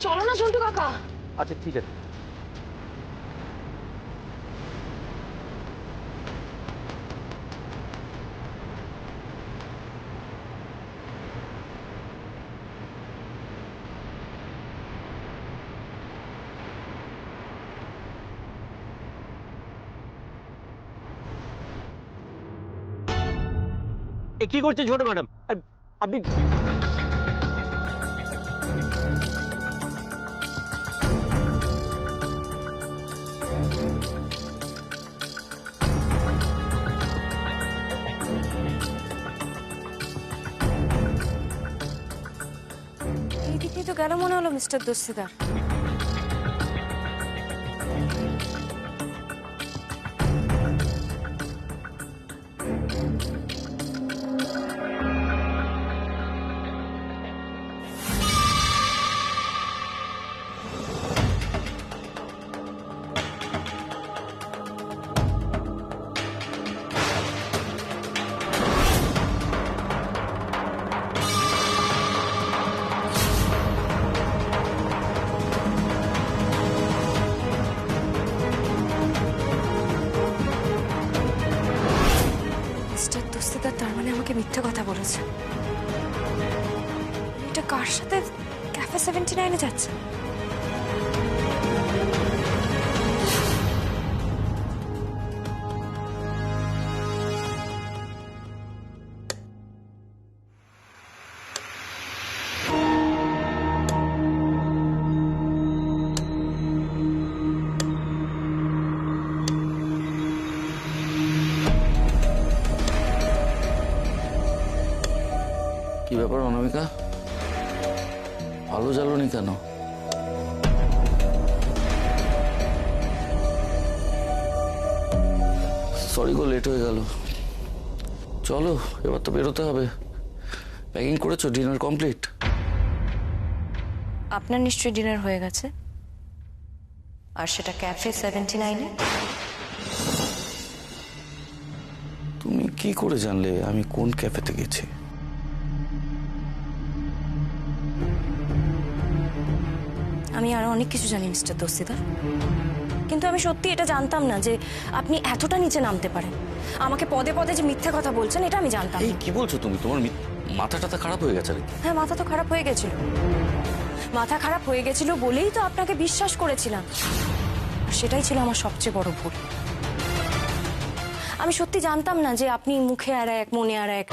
চলো না ঝন্টু কাকা। আচ্ছা ঠিক আছে। কি করছে ছোট ম্যাডাম? আপনি এইদিকেই তো গেল মনে হলো মিস্টার দস্তিদার। মিস্টার দস্তিদার তার মানে আমাকে মিথ্যে কথা বলেছে। এটা কার সাথে ক্যাফে 79-এ যাচ্ছে? কি ব্যাপার অনামিকা, আলো জ্বালোনি কেন? সরি গো, লেট হয়ে গেল। চলো এবার তো বেরোতে হবে। প্যাকিং করেছো? Dinner complete? আপনার নিশ্চয়ই ডিনার হয়ে গেছে, আর সেটা ক্যাফে 79-এ। তুমি কি করে জানলে আমি কোন ক্যাফেতে গেছি? আমি আরো অনেক কিছু জানি মিস্টার দস্তিদার, কিন্তু আমি সত্যি এটা জানতাম না যে আপনি এতটা নিচে নামতে পারেন। আমাকে পদে পদে যে মিথ্যে কথা বলছেন এটা আমি জানতাম এই না। কি বলছো তুমি? তোমার মাথা টাথা খারাপ হয়ে গেছে নাকি? হ্যাঁ, মাথা তো খারাপ হয়ে গেছিল। মাথা খারাপ হয়ে গেছিল বলেই তো আপনাকে বিশ্বাস করেছিলাম, আর সেটাই ছিল আমার সবচেয়ে বড় ভুল। আমি সত্যি জানতাম না যে আপনি মুখে আর এক মনে আর এক,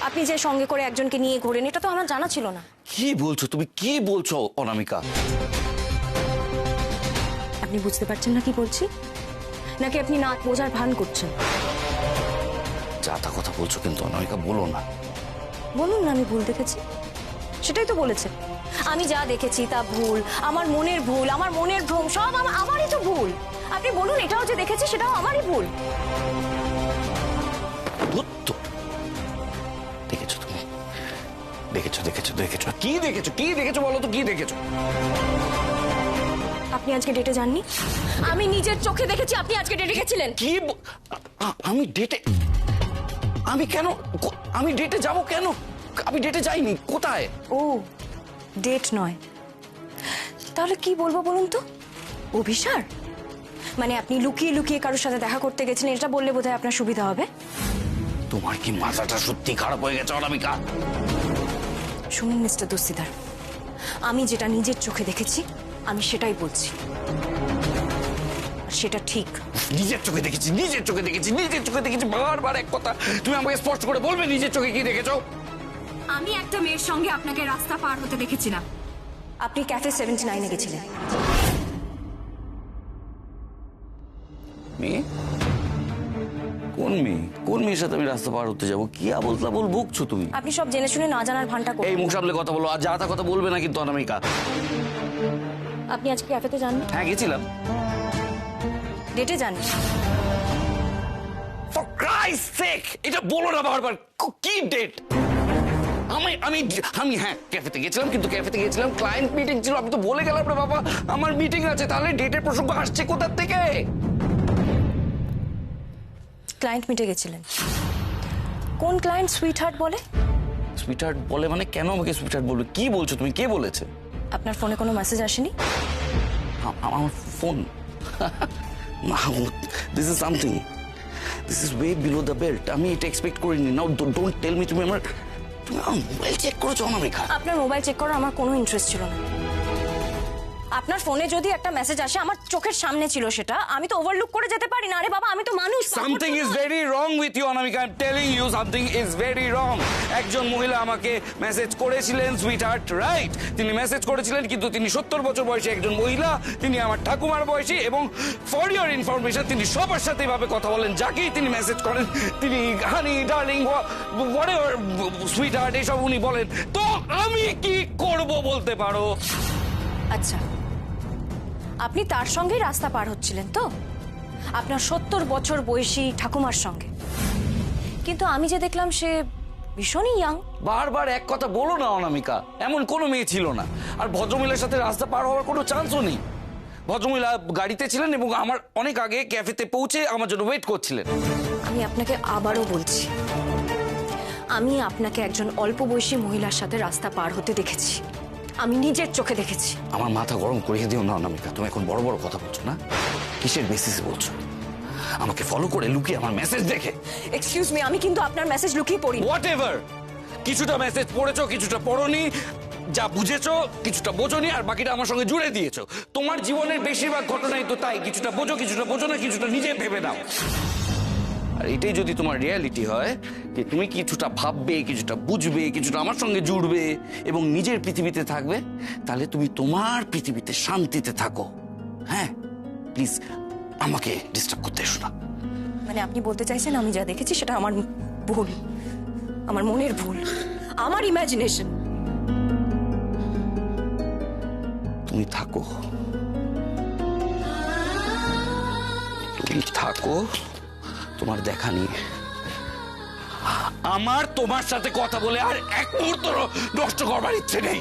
আপনি যে সঙ্গে করে একজনকে নিয়ে ঘোরেন, এটা তো আমার জানা ছিল না। কি বলছো তুমি? কি বলছো অনামিকা? আপনি বুঝতে পারছেন না কি বলছি, নাকি আপনি না বোঝার ভান করছেন? যা তা কথা বলছো কিন্তু অনামিকা, বলো না। বলুন না আমি ভুল দেখেছি, সেটাই তো বলেছে। আমি যা দেখেছি তা ভুল, আমার মনের ভুল, আমার মনের ভ্রম, সব আমারই তো ভুল। আপনি বলুন এটাও যে দেখেছি সেটাও আমারই ভুল। ধুত্ত। দেখেছো তুমি? দেখেছো দেখেছো দেখেছো কি দেখেছো? কি দেখেছো বলো তো, কি দেখেছো? আপনি আজকে ডেটে যাননি? আমি নিজের চোখে দেখেছি আপনি আজকে ডেটে গেছিলেন। কি আমি ডেটে? আমি কেন? আমি ডেটে যাব কেন? আমি ডেটে যাইনি। কোথায়? ও, ডেট নয়, তাহলে কি বলবো বলুন তো? অভিসার? মানে আপনি লুকিয়ে লুকিয়ে কারোর সাথে দেখা করতে গেছেন, এটা বললে বোধহয় আপনার সুবিধা হবে। তোমার কি মাথাটা সত্যি খারাপ হয়ে গেছে অনামিকা? শুনুন মিস্টার দস্তিদার, আমি যেটা নিজের চোখে দেখেছি আমি সেটাই বলছি, আর সেটা ঠিক। নিজের চোখে দেখেছি, নিজের চোখে দেখেছি, নিজের চোখে দেখেছি, বারবার এক কথা। তুমি আমাকে স্পষ্ট করে বলবে নিজের চোখে কি দেখেছো? আমি একটা মেয়ের সঙ্গে আপনাকে রাস্তা পার হতে দেখেছিলাম। আপনি ক্যাফে 79-এ গেছিলেন। মেয়ে? কোন মেয়ে? কোন মেয়ের সাথে আমি রাস্তা পার হতে যাবো? কি আবল তাবল বকছো তুমি? আপনি সব জেনে শুনে না জানার ভানটা করুন। এই মুখ সামলে কথা বলো, আর যা তা কথা বলবে না কিন্তু অনামিকা। আপনি আজকে ক্যাফেতে যাননি? হ্যাঁ গেছিলাম। ডেটে যাননি? ফর ক্রাইস্ট সেক, এটা বলো না বারবার। কি ডেট? আমি আমি আমি হ্যাঁ ক্যাফেতে গেছিলাম, কিন্তু ক্যাফেতে গেছিলাম ক্লায়েন্ট মিটিং ছিল। আমি তো বলে গেলাম রে বাবা আমার মিটিং আছে। তাহলে ডেটের প্রসঙ্গ আসছে কোথা থেকে? ক্লায়েন্ট মিটে গেছিলেন? কোন ক্লায়েন্ট সুইট হার্ট বলে? সুইটহার্ট বলে মানে? কেন আমাকে সুইটহার্ট বলবে? কি বলছো তুমি? কে বলেছে? আপনার ফোনে কোনো মেসেজ আসেনি? আমার phone this is something, this is way below the belt. আমি এটা এক্সপেক্ট করিনি। নাও ডোন্ট টেল মি তুমি আমার মোবাইল চেক করেছো অনামিকা? আপনার মোবাইল চেক করার আমার কোনো ইন্টারেস্ট ছিল না। আপনার ফোনে যদি একটা মেসেজ আসে, আমার চোখের সামনে ছিল সেটা, আমি তো ওভারলুক করে যেতে পারি না। আরে বাবা, আমি তো মানুষ। Something is very wrong with you Anamika, I am telling you something is very wrong. একজন মহিলা আমাকে মেসেজ করেছিলেন, সুইট হার্ট, রাইট? তিনি মেসেজ করেছিলেন, কিন্তু তিনি 70 বছর বয়সী একজন মহিলা। তিনি আমার ঠাকুমার বয়সী, এবং ফর ইউর ইনফরমেশন তিনি সবার সাথে এভাবে কথা বলেন যাকেই তিনি মেসেজ করেন। তিনি হানি, ডার্লিং, হোয়াটএভার, সুইট হার্ট এসব উনি বলেন। তো আমি কি করব বলতে পারো? আচ্ছা, আপনি তার সঙ্গেই রাস্তা পার হচ্ছিলেন তো, আপনার 70 বছর বয়সী ঠাকুমার সঙ্গে। কিন্তু আমি যে দেখলাম সে ভীষণই ইয়াং। বারবার এক কথা বলো না অনামিকা, এমন কোনো মেয়ে ছিল না। আর ভদ্রমহিলার সাথে রাস্তা পার হওয়ার কোনো চান্সও নেই। ভদ্রমহিলা গাড়িতে ছিলেন এবং আমার অনেক আগে ক্যাফেতে পৌঁছে আমার জন্য ওয়েট করছিলেন। আমি আপনাকে আবারও বলছি, আমি আপনাকে একজন অল্প বয়সী মহিলার সাথে রাস্তা পার হতে দেখেছি। আমি নিজের চোখে দেখেছি। আমার মাথা গরম করিয়ে দিও না অনামিকা, তুমি এখন বড় বড় কথা বলছো না। কিসের বেসিসে বলছো? আমাকে ফলো করে লুকিয়ে আমার মেসেজ দেখে? এক্সকিউজ মি, আমি কিন্তু আপনার মেসেজ লুকিয়ে পড়ি। হোয়াটএভার, কিছুটা মেসেজ পড়েছো, কিছুটা পড়োনি। যা বুঝেছো কিছুটা বোঝোনি, আর বাকিটা আমার সঙ্গে জুড়ে দিয়েছো। তোমার জীবনের বেশিরভাগ ঘটনাই তো তাই, কিছুটা বোঝো, কিছুটা বোঝো না, কিছুটা নিজে ভেবে নাও। আর এটাই যদি তোমার রিয়ালিটি হয়, যে তুমি কিছুটা ভাববে, কিছুটা বুঝবে, কিছুটা আমার সঙ্গে জুড়বে এবং নিজের পৃথিবীতে থাকবে, তাহলে তুমি তোমার পৃথিবীতে শান্তিতে থাকো। হ্যাঁ, প্লিজ আমাকে ডিস্টার্ব করতে এসো না। মানে আপনি বলতে চাইছেন আমি যা দেখেছি সেটা আমার ভুল, আমার মনের ভুল, আমার ইমাজিনেশন? তুমি থাকো, তুমি থাকো তোমার দেখা নিয়ে। আমার তোমার সাথে কথা বলে আর এক মুহূর্ত নষ্ট করবার ইচ্ছে নেই।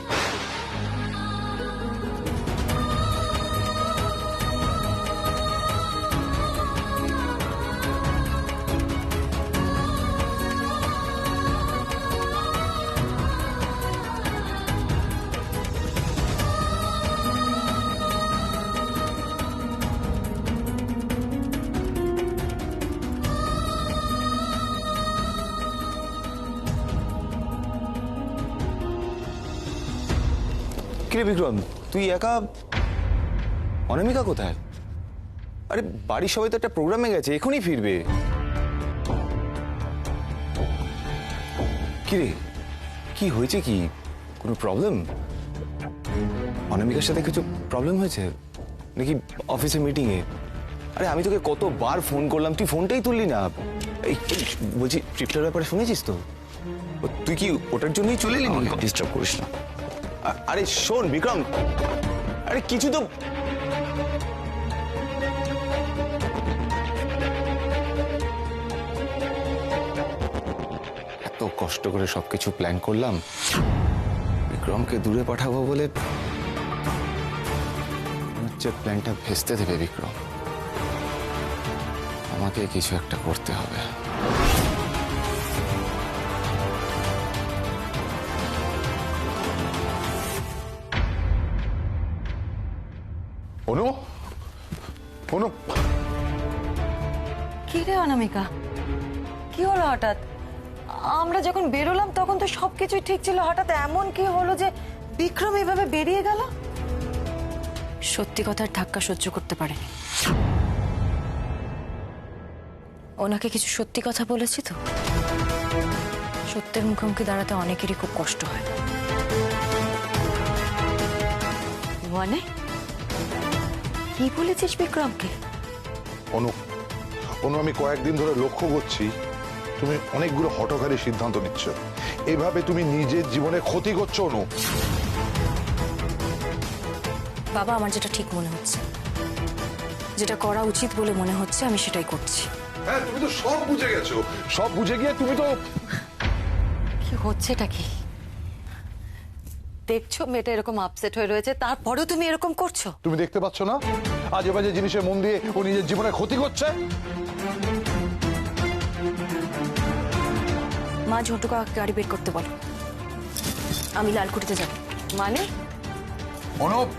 কিরে বিক্রম, তুই একা? অনামিকা কোথায়? আরে বাড়ির সবাই তো একটা প্রোগ্রামে গেছে, এখনই ফিরবে। কিরে, কি হয়েছে? কি কোনো প্রবলেম? অনামিকার সাথে কিছু প্রবলেম হয়েছে নাকি অফিসে মিটিং এ? আরে আমি তোকে কতবার ফোন করলাম, তুই ফোনটাই তুললি না। এই বলছি, ট্রিপটার ব্যাপারে শুনেছিস তো? তুই কি ওটার জন্যই চলে এলি? ডিস্টার্ব করিস না। আরে শোন বিক্রম, আরে কিছু তো এত কষ্ট করে সবকিছু প্ল্যান করলাম, বিক্রমকে দূরে পাঠাবো বলে হচ্ছে প্ল্যানটা ভেস্তে দেবে বিক্রম। আমাকে কিছু একটা করতে হবে। অনু, অনু, কি রে অনামিকা, কি হলো হঠাৎ? আমরা যখন বেরোলাম তখন তো সবকিছুই ঠিক ছিল, হঠাৎ এমন কি হলো যে বিক্রম এভাবে বেরিয়ে গেল? সত্যি কথার ধাক্কা সহ্য করতে পারেনি। ওনাকে কিছু সত্যি কথা বলেছি তো, সত্যের মুখোমুখি দাঁড়াতে অনেকেরই খুব কষ্ট হয়। মানে কি বলেছিস বিক্রমকে? অনু, অনু, আমি কয়েকদিন ধরে লক্ষ্য করছি তুমি অনেকগুলো হঠকারী সিদ্ধান্ত নিচ্ছ। এভাবে তুমি নিজের জীবনে ক্ষতি করছো অনু। বাবা, আমার যেটা ঠিক মনে হচ্ছে, যেটা করা উচিত বলে মনে হচ্ছে, আমি সেটাই করছি। হ্যাঁ, তুমি তো সব বুঝে গেছো। সব বুঝে গিয়ে তুমি তো কি হচ্ছেটা কি দেখছো? মেয়েটা এরকম আপসেট হয়ে রয়েছে, তারপরেও তুমি এরকম করছো। তুমি দেখতে পাচ্ছ না আজে বাজে জিনিসে মন দিয়ে ও নিজের জীবনে ক্ষতি করছে? মা, ঝন্টু কাকাকে গাড়ি বের করতে বলো, আমি লালকুটিতে যাব। মানে অনুপ